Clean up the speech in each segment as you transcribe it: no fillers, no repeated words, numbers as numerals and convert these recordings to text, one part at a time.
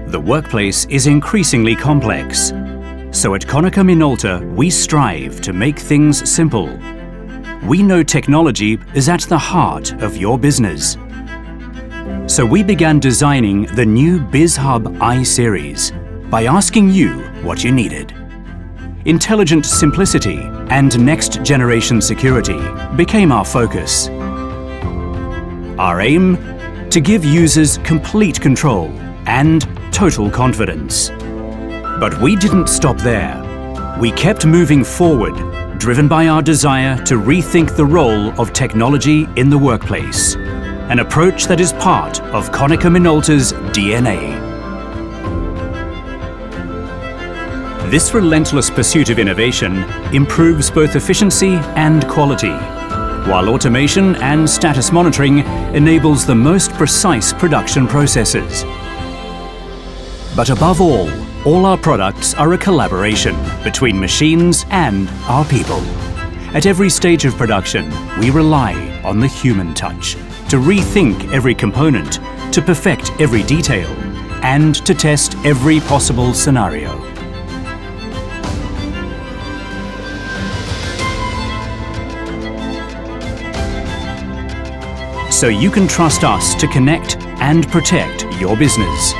The workplace is increasingly complex. So at Konica Minolta, we strive to make things simple. We know technology is at the heart of your business. So we began designing the new BizHub iSeries by asking you what you needed. Intelligent simplicity and next-generation security became our focus. Our aim? To give users complete control and total confidence. But we didn't stop there. We kept moving forward, driven by our desire to rethink the role of technology in the workplace, an approach that is part of Konica Minolta's DNA. This relentless pursuit of innovation improves both efficiency and quality, while automation and status monitoring enables the most precise production processes. But above all our products are a collaboration between machines and our people. At every stage of production, we rely on the human touch to rethink every component, to perfect every detail, and to test every possible scenario. So you can trust us to connect and protect your business.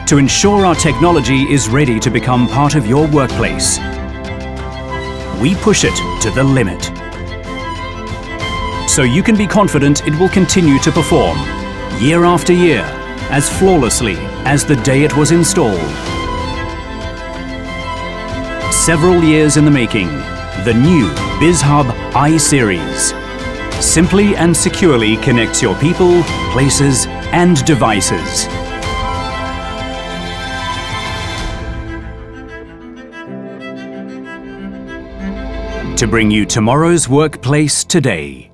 To ensure our technology is ready to become part of your workplace, we push it to the limit. So you can be confident it will continue to perform, year after year, as flawlessly as the day it was installed. Several years in the making, the new BizHub iSeries simply and securely connects your people, places, and devices. To bring you tomorrow's workplace today.